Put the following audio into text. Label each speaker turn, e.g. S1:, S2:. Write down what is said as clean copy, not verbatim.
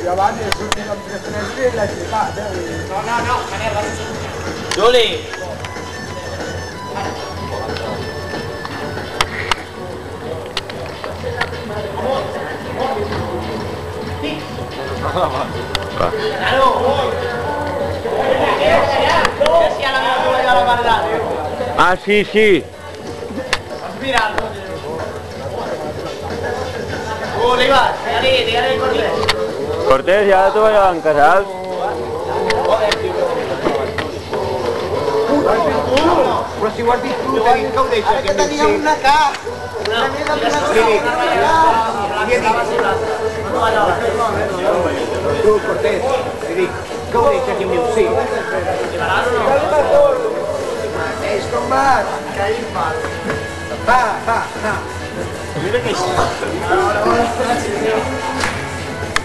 S1: Jo abans he sortit amb 3 mesos i l'he flipat,
S2: No, Manel, vas a sortir.
S3: Juli!
S4: Va. Ah, sí, sí.
S3: Mira. Oliva, dígale el Cortés.
S4: Cortés, ja t'ho veiem casals.
S1: Però si ho has dit tu, que ho deixes. Ara que tenia una K. Tu, Cortés, li dic, que ho deixes i em diu sí. És com vas? Va.
S3: Mira que sí.